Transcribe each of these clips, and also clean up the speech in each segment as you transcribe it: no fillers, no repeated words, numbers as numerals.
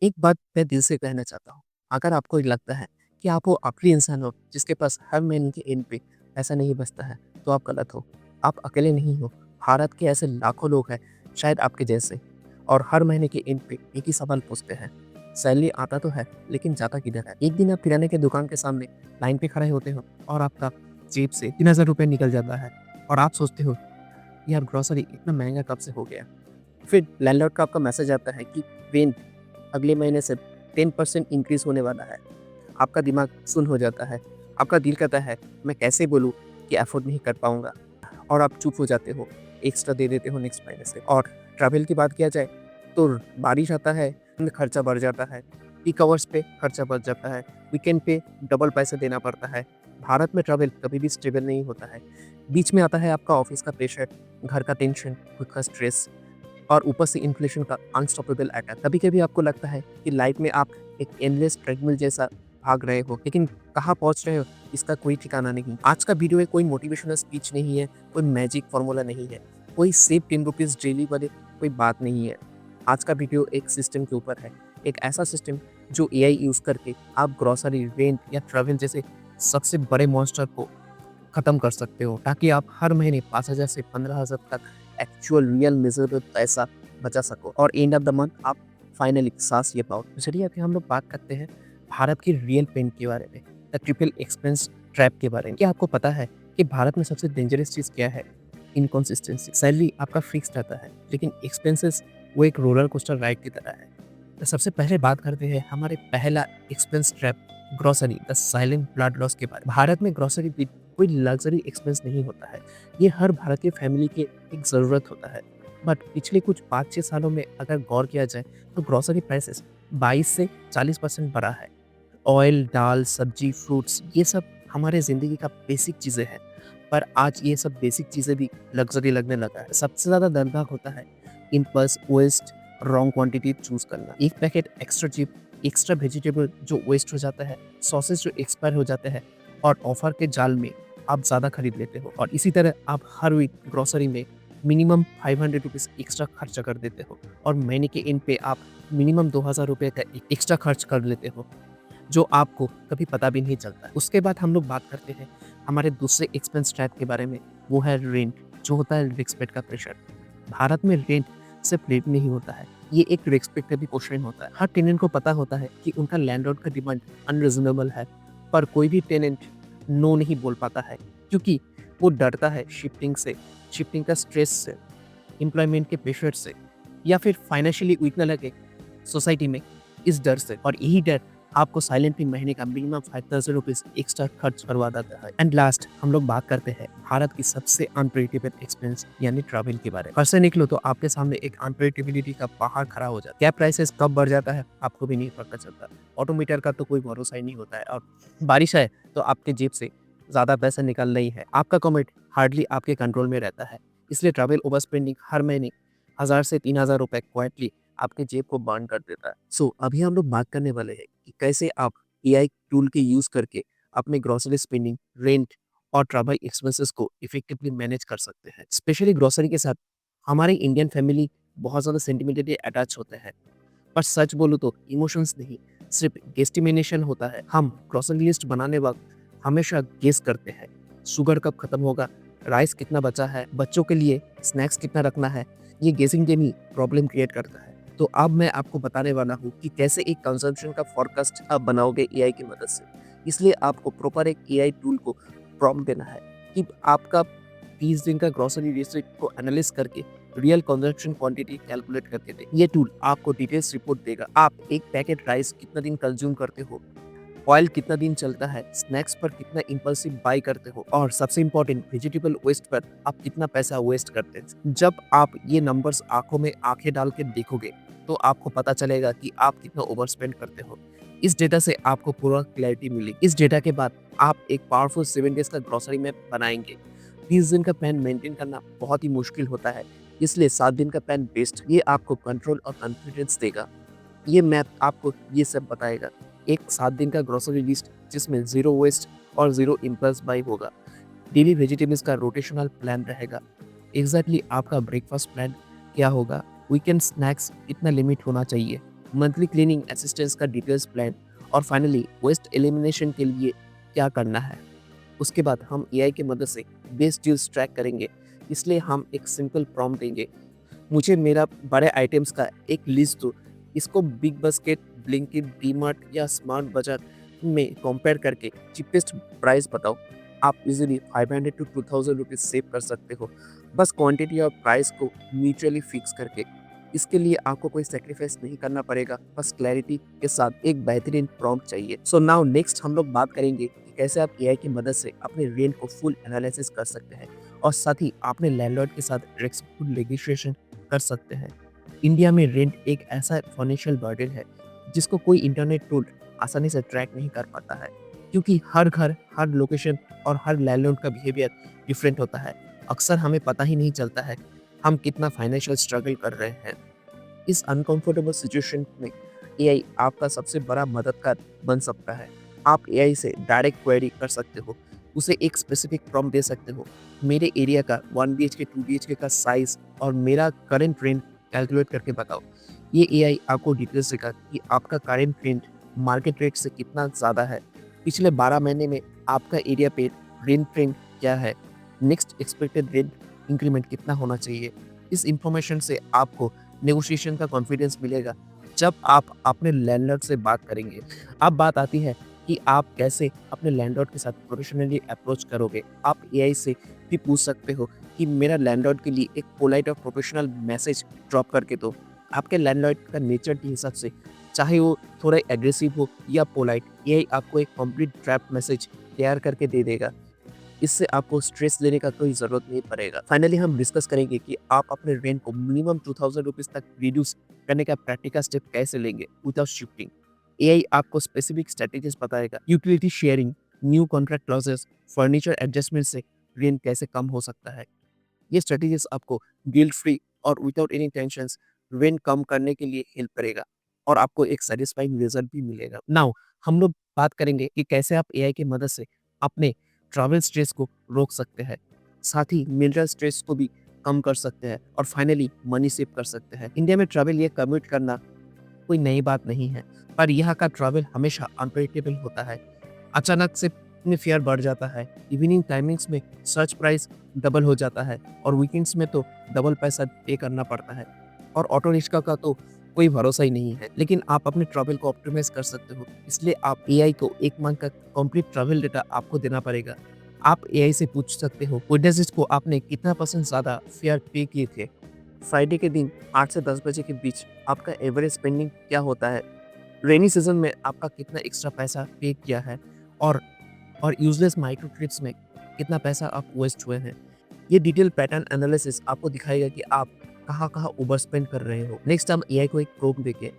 एक बात मैं दिल से कहना चाहता हूँ, अगर आपको लगता है कि आप वो आखिरी इंसान हो जिसके पास हर महीने के एंड पे पैसा नहीं बचता है, तो आप गलत हो। आप अकेले नहीं हो, भारत के ऐसे लाखों लोग हैं, शायद आपके जैसे, और हर महीने के एंड पे एक ही सवाल पूछते हैं, सैलरी आता तो है, लेकिन जाता किधर है? एक दिन आप किराने की दुकान के सामने लाइन पे खड़े होते हो और आपका जेब से 3000 रुपये निकल जाता है और आप सोचते हो, यार ग्रोसरी इतना महँगा कब से हो गया? फिर लैंडलॉर्ड का आपका मैसेज आता है कि रेंट अगले महीने से 10% इंक्रीज़ होने वाला है। आपका दिमाग सुन्न हो जाता है। आपका दिल कहता है, मैं कैसे बोलूँ कि अफ़ोर्ड नहीं कर पाऊँगा, और आप चुप हो जाते हो, एक्स्ट्रा दे देते हो नेक्स्ट महीने से। और ट्रैवल की बात किया जाए, तो बारिश आता है, खर्चा बढ़ जाता है, पीक आवर्स पे खर्चा बढ़ जाता है, वीकेंड पे डबल पैसे देना पड़ता है। भारत में ट्रैवल कभी भी स्टेबल नहीं होता है। बीच में आता है आपका ऑफ़िस का प्रेशर, घर का टेंशन, खुद का स्ट्रेस, और ऊपर से इन्फ्लेशन का अनस्टॉपेबल अटैक। कभी-कभी आपको लगता है कि लाइफ में आप एक एंडलेस ट्रेडमिल जैसा भाग रहे हो, लेकिन कहाँ पहुँच रहे हो इसका कोई ठिकाना नहीं। आज का वीडियो कोई मोटिवेशनल स्पीच नहीं है, कोई मैजिक फ़ॉर्मूला नहीं है, कोई सेव 10 रुपीज़ डेली वाले कोई बात नहीं है। आज का वीडियो एक सिस्टम के ऊपर है, एक ऐसा सिस्टम जो एआई यूज़ करके आप ग्रोसरी, रेंट या ट्रैवल जैसे सबसे बड़े मॉन्स्टर को खत्म कर सकते हो, ताकि आप हर महीने 5,000 से 15,000 तक एक्चुअल रियल मेज़रेबल पैसा बचा सको और एंड ऑफ द मंथ आप फाइनली साँस ले पाओ। तो चलिए अभी हम लोग बात करते हैं भारत की रियल पेन के बारे में, द ट्रिपल एक्सपेंस ट्रैप के बारे में। क्या आपको पता है कि भारत में सबसे डेंजरस चीज़ क्या है? इनकंसिस्टेंसी। सैलरी आपका फिक्स रहता है, लेकिन एक्सपेंसेस वो एक रोलर कोस्टर राइड की तरह है। तो सबसे पहले बात करते हैं हमारे पहला expense trap, grocery, the silent blood loss के बारे में। भारत में ग्रोसरी भी कोई लग्जरी एक्सपेंस नहीं होता है। ये हर भारतीय फैमिली के एक ज़रूरत होता है। बट पिछले कुछ 5-6 सालों में अगर गौर किया जाए, तो ग्रोसरी प्राइसेस 22 से 40% बढ़ा है। ऑयल, दाल, सब्जी, फ्रूट्स, ये सब हमारे ज़िंदगी का बेसिक चीज़ें हैं। पर आज ये सब बेसिक चीज़ें भी लग्ज़री लगने लगा है। सबसे ज़्यादा दर्दनाक होता है impulse waste, wrong quantity choose करना। एक packet extra chip, extra vegetable जो वेस्ट हो जाता है, सॉसेस जो एक्सपायर हो जाते हैं, और ऑफ़र के जाल में आप ज़्यादा खरीद लेते हो। और इसी तरह आप हर वीक ग्रोसरी में मिनिमम 500 रुपीज़ एक्स्ट्रा खर्चा कर देते हो, और महीने के एंड पे आप मिनिमम 2,000 रुपए का एक्स्ट्रा खर्च कर लेते हो, जो आपको कभी पता भी नहीं चलता। उसके बाद हम लोग बात करते हैं हमारे दूसरे एक्सपेंस ट्रैप के बारे में, वो है रेंट, जो होता है रिस्पेक्ट का प्रेशर। भारत में रेंट सिर्फ रेंट नहीं होता है, ये एक रिस्पेक्ट का भी क्वेश्चन होता है। हर टेनेंट को पता होता है कि उनका लैंडलॉर्ड का डिमांड अनरीजनेबल है, पर कोई भी टेनेंट नो नहीं बोल पाता है, क्योंकि वो डरता है शिफ्टिंग से, शिफ्टिंग का स्ट्रेस से, एम्प्लॉयमेंट के प्रेशर से, या फिर फाइनेंशियली वीक न लगे सोसाइटी में, इस डर से। और यही डर आपको साइलेंटली महीने का मिनिमम 5,000 रुपीज़ एक्स्ट्रा खर्च करवा देता है। एंड लास्ट हम लोग बात करते हैं भारत की सबसे अनप्रेडिक्टेबल एक्सपेंस यानी ट्रैवल के बारे में। घर से निकलो तो आपके सामने एक अनप्रेडिक्टेबिलिटी का पहाड़ खड़ा हो जाता है। क्या प्राइसेस कब बढ़ जाता है आपको भी नहीं पता चलता। ऑटोमीटर का तो कोई भरोसा ही नहीं होता है, और बारिश है तो आपके जेब से ज़्यादा पैसा निकल रही है। आपका कॉमेट हार्डली आपके कंट्रोल में रहता है, इसलिए ट्रैवल ओवर स्पेंडिंग हर महीने 1,000 से 3,000 रुपए क्वाइटली आपके जेब को बर्न कर देता है। सो अभी हम लोग बात करने वाले हैं कि कैसे आप एआई टूल के यूज़ करके अपने ग्रोसरी स्पेंडिंग, रेंट और ट्रैवल एक्सपेंसेस को इफेक्टिवली मैनेज कर सकते हैं। स्पेशली ग्रोसरी के साथ हमारे इंडियन फैमिली बहुत ज़्यादा सेंटिमेंटली अटैच होते हैं। पर सच बोलूँ तो इमोशंस नहीं, सिर्फ गेस्टिमेशन होता है। हम ग्रोसरी लिस्ट बनाने वक्त हमेशा गेस करते हैं, शुगर कब खत्म होगा, राइस कितना बचा है, बच्चों के लिए स्नैक्स कितना रखना है। ये गेसिंग गेम ही प्रॉब्लम क्रिएट करता है। तो अब मैं आपको बताने वाला हूँ कि कैसे एक कंजम्पशन का फोरकास्ट आप बनाओगे एआई की मदद से। इसलिए आपको प्रॉपर एक एआई टूल को प्रॉम्प्ट देना है कि आपका 30 दिन का ग्रोसरी रिसिप्ट को एनालिसिस करके रियल कंजम्पशन क्वांटिटी कैलकुलेट करके दे। ये टूल आपको डिटेल्स रिपोर्ट देगा। आप एक पैकेट राइस कितना दिन कंज्यूम करते हो, ऑयल कितना दिन चलता है, स्नैक्स पर कितना इम्पल्सिव बाय करते हो, और सबसे इम्पोर्टेंट वेजिटेबल वेस्ट पर आप कितना पैसा वेस्ट करते हैं। जब आप ये नंबर्स आंखों में आंखें डाल के देखोगे, तो आपको पता चलेगा कि आप कितना ओवर स्पेंड करते हो। इस डेटा से आपको पूरा क्लैरिटी मिलेगी। इस डेटा के बाद आप एक पावरफुल 7 डेज का ग्रोसरी मैप बनाएंगे। 30 दिन का प्लान मेंटेन करना बहुत ही मुश्किल होता है, इसलिए 7 दिन का प्लान बेस्ट। ये आपको कंट्रोल और कॉन्फिडेंस देगा। ये मैप आपको ये सब बताएगा। एक 7 दिन का ग्रोसरी लिस्ट जिसमें ज़ीरो वेस्ट और ज़ीरो इम्पल्स बाय होगा। डेली वेजिटेबल्स का रोटेशनल प्लान रहेगा। एग्जैक्टली आपका ब्रेकफास्ट प्लान क्या होगा, वीकेंड स्नैक्स इतना लिमिट होना चाहिए, मंथली क्लीनिंग असिस्टेंस का डिटेल्स प्लान और फाइनली वेस्ट एलिमिनेशन के लिए क्या करना है। उसके बाद हम एआई की मदद से बेस्ट डील्स ट्रैक करेंगे। इसलिए हम एक सिंपल प्रॉम्प्ट देंगे, मुझे मेरा बड़े आइटम्स का एक लिस्ट दो, इसको बिग बास्केट, ब्लिंकिट, डीमार्ट या स्मार्ट बाजार में कंपेयर करके चीपेस्ट प्राइस बताओ। आप इजीली 500 टू 2000 रुपीज सेव कर सकते हो, बस क्वांटिटी और प्राइस को म्यूचुअली फिक्स करके। इसके लिए आपको कोई सेक्रीफाइस नहीं करना पड़ेगा, बस क्लैरिटी के साथ एक बेहतरीन प्रॉम्प्ट चाहिए। सो नाउ नेक्स्ट हम लोग बात करेंगे कि कैसे आप एआई की मदद से अपने रेंट को फुल एनालिसिस कर सकते हैं और साथ ही अपने लैंडलॉर्ड के साथ रेस्पेक्टफुल नेगोशिएशन कर सकते हैं। इंडिया में रेंट एक ऐसा फाइनेंशियल बर्डन है जिसको कोई इंटरनेट टूल आसानी से ट्रैक नहीं कर पाता है, क्योंकि हर घर, हर लोकेशन और हर लैंडलॉर्ड का बिहेवियर डिफरेंट होता है। अक्सर हमें पता ही नहीं चलता है हम कितना फाइनेंशियल स्ट्रगल कर रहे हैं। इस अनकंफर्टेबल सिचुएशन में एआई आपका सबसे बड़ा मददगार बन सकता है। आप एआई से डायरेक्ट क्वेरी कर सकते हो, उसे एक स्पेसिफिक प्रॉम्प्ट दे सकते हो, मेरे एरिया का 1 बीएचके 2 बीएचके का साइज और मेरा करंट रेंट कैलकुलेट करके बताओ। ये एआई आपको डिटेल्स देगा कि आपका करंट रेंट मार्केट रेट से कितना ज़्यादा है, पिछले 12 महीने में आपका एरिया पे रेंट ट्रेंड क्या है, नेक्स्ट एक्सपेक्टेड रेंट इंक्रीमेंट कितना होना चाहिए। इस इंफॉर्मेशन से आपको नेगोशिएशन का कॉन्फिडेंस मिलेगा जब आप अपने लैंडलॉर्ड से बात करेंगे। अब बात आती है कि आप कैसे अपने लैंडलॉर्ड के साथ प्रोफेशनली अप्रोच करोगे। आप एआई से भी पूछ सकते हो कि मेरा लैंडलॉर्ड के लिए एक पोलाइट और प्रोफेशनल मैसेज ड्रॉप करके दो। आपके लैंडलॉर्ड का नेचर के हिसाब से, चाहे वो थोड़ा एग्रेसिव हो या पोलाइट, एआई आपको एक कंप्लीट ड्राफ्ट मैसेज तैयार करके दे देगा। इससे आपको स्ट्रेस लेने का कोई ज़रूरत नहीं पड़ेगा। फाइनली हम डिस्कस करेंगे कि आप अपने रेंट को मिनिमम 2000 रुपीज़ तक रिड्यूस करने का प्रैक्टिकल स्टेप कैसे लेंगे विदाउट शिफ्टिंग। एआई आपको स्पेसिफिक स्ट्रेटेजीज बताएगा, utility sharing, new contract clauses, furniture adjustment से रेंट कैसे कम हो सकता है। ये स्ट्रेटेजीज आपको गिल्ट फ्री और विदाउट एनी टेंशंस रेंट कम करने के लिए हेल्प करेगा और आपको एक सेटिस्फाइंग रिजल्ट भी मिलेगा। नाउ हम लोग बात करेंगे कि कैसे आप एआई की मदद से अपने ट्रैवल स्ट्रेस को रोक सकते हैं, साथ ही मेंटल स्ट्रेस को भी कम कर सकते हैं और फाइनली मनी सेव कर सकते हैं। इंडिया में ट्रैवल या कम्यूट करना कोई नई बात नहीं है, पर यहाँ का ट्रैवल हमेशा अनप्रेडिक्टेबल होता है। अचानक से में फेयर बढ़ जाता है, इवनिंग टाइमिंग्स में सर्च प्राइस डबल हो जाता है और वीकेंड्स में तो डबल पैसा पे करना पड़ता है और ऑटो रिक्शा का तो कोई भरोसा ही नहीं है। लेकिन आप अपने ट्रैवल को ऑप्टिमाइज कर सकते हो, इसलिए आप एआई को एक मंथ का कंप्लीट ट्रैवल डेटा आपको देना पड़ेगा। आप एआई से पूछ सकते हो विटनेसेस को आपने कितना % ज़्यादा फेयर पे किए थे। फ्राइडे के दिन 8 से 10 बजे के बीच आपका एवरेज स्पेंडिंग क्या होता है, रेनी सीजन में आपका कितना एक्स्ट्रा पैसा पे किया है और यूजलेस माइक्रो ट्रिप्स में कितना पैसा आप वेस्ट हुए हैं। ये डिटेल पैटर्न एनालिसिस आपको दिखाएगा कि आप कहाँ-कहाँ ओवर स्पेंड कर रहे हो। नेक्स्ट हम एआई को एक प्रोम्प्ट देके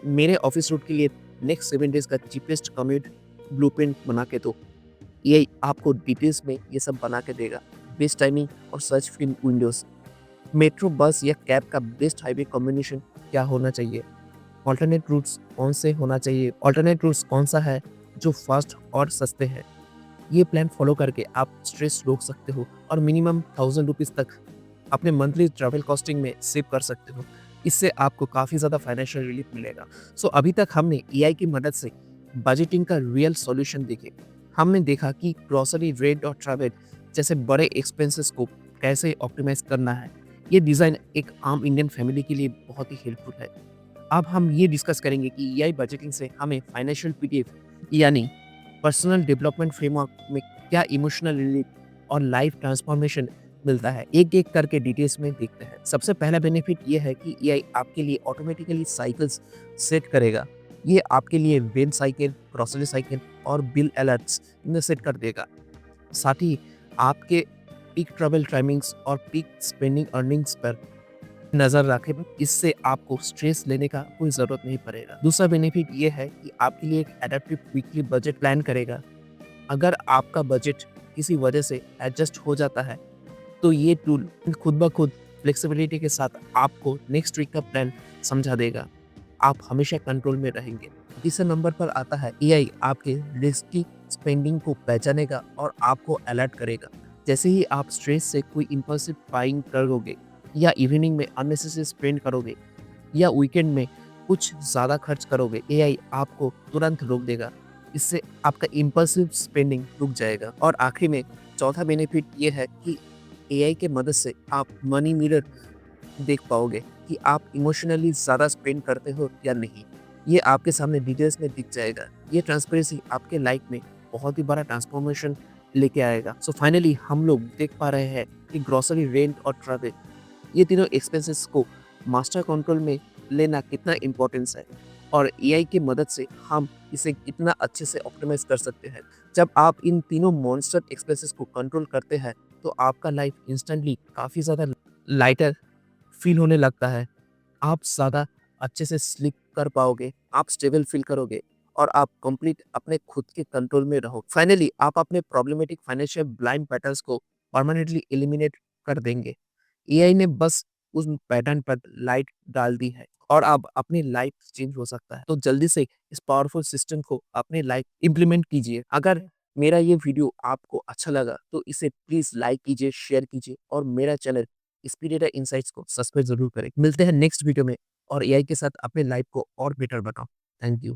मेरे ऑफिस रूट के लिए नेक्स्ट 7 डेज का चीपेस्ट कम्यूट ब्लूप्रिंट बना के दो। एआई आपको डिटेल्स में ये सब बना के देगा। बेस्ट टाइमिंग और सर्च फ्री विंडोज, मेट्रो, बस या कैब का बेस्ट हाईवे कॉम्बिनेशन क्या होना चाहिए, ऑल्टरनेट रूट्स कौन से होना चाहिए, ऑल्टरनेट रूट्स कौन सा है जो फास्ट और सस्ते हैं। ये प्लान फॉलो करके आप स्ट्रेस रोक सकते हो और मिनिमम 1000 रुपीज़ तक अपने मंथली ट्रैवल कॉस्टिंग में सेव कर सकते हो। इससे आपको काफ़ी ज़्यादा फाइनेंशियल रिलीफ मिलेगा। सो अभी तक हमने एआई की मदद से बजटिंग का रियल सॉल्यूशन देखे। हमने देखा कि ग्रोसरी, रेंट और ट्रैवल जैसे बड़े एक्सपेंसेस को कैसे ऑप्टिमाइज करना है। ये डिज़ाइन एक आम इंडियन फैमिली के लिए बहुत ही हेल्पफुल है। अब हम ये डिस्कस करेंगे कि एआई बजटिंग से हमें फाइनेंशियल पीडीएफ यानी पर्सनल डेवलपमेंट फ्रेमवर्क में क्या इमोशनल रिलीफ और लाइफ ट्रांसफॉर्मेशन मिलता है। एक एक करके डिटेल्स में देखते हैं। सबसे पहला बेनिफिट ये है कि एआई आपके लिए ऑटोमेटिकली साइकिल्स सेट करेगा। ये आपके लिए वेन साइकिल, ग्रोसरी साइकिल और बिल अलर्ट्स इन्हें सेट कर देगा। साथ ही आपके पीक ट्रैवल टाइमिंग्स और पीक स्पेंडिंग अर्निंग्स पर नज़र रखें। इससे आपको स्ट्रेस लेने का कोई ज़रूरत नहीं पड़ेगा। दूसरा बेनिफिट ये है कि आपके लिए एक एडेप्टिव वीकली बजट प्लान करेगा। अगर आपका बजट किसी वजह से एडजस्ट हो जाता है तो ये टूल खुद ब खुद फ्लेक्सिबिलिटी के साथ आपको नेक्स्ट वीक का प्लान समझा देगा। आप हमेशा कंट्रोल में रहेंगे। तीसरे नंबर पर आता है एआई आपके रिस्की स्पेंडिंग को पहचानेगा और आपको अलर्ट करेगा। जैसे ही आप स्ट्रेस से कोई इम्पल्सिव बाइंग करोगे या इवनिंग में अननेसेसरी स्पेंड करोगे या वीकेंड में कुछ ज़्यादा खर्च करोगे, एआई आपको तुरंत रोक देगा। इससे आपका इम्पल्सिव स्पेंडिंग रुक जाएगा। और आखिरी में चौथा बेनिफिट ये है कि एआई के मदद से आप मनी मिरर देख पाओगे कि आप इमोशनली ज़्यादा स्पेंड करते हो या नहीं। ये आपके सामने डिटेल्स में दिख जाएगा। ये ट्रांसपेरेंसी आपके लाइफ में बहुत ही बड़ा ट्रांसफॉर्मेशन लेके आएगा। सो फाइनली हम लोग देख पा रहे हैं कि ग्रोसरी, रेंट और ट्रैवल, ये तीनों एक्सपेंसेस को मास्टर कंट्रोल में लेना कितना इम्पोर्टेंस है और एआई की मदद से हम इसे कितना अच्छे से ऑप्टिमाइज कर सकते हैं। जब आप इन तीनों मॉन्स्टर एक्सपेंसेस को कंट्रोल करते हैं तो आपका लाइफ इंस्टेंटली काफ़ी ज़्यादा लाइटर फील होने लगता है। आप ज़्यादा अच्छे से स्लीप कर पाओगे, आप स्टेबल फील करोगे और आप कंप्लीट अपने खुद के कंट्रोल में रहो। फाइनली आप अपने प्रॉब्लमेटिक फाइनेंशियल ब्लाइंड पैटर्न्स को परमानेंटली एलिमिनेट कर देंगे। एआई ने बस उस पैटर्न पर लाइट डाल दी है और अब अपनी लाइफ चेंज हो सकता है। तो जल्दी से इस पावरफुल सिस्टम को अपने लाइफ इम्प्लीमेंट कीजिए। अगर मेरा ये वीडियो आपको अच्छा लगा तो इसे प्लीज़ लाइक कीजिए, शेयर कीजिए और मेरा चैनल स्पीड डेटा इनसाइट्स को सब्सक्राइब ज़रूर करें। मिलते हैं नेक्स्ट वीडियो में और एआई के साथ अपने लाइफ को और बेटर बनाओ। Thank you.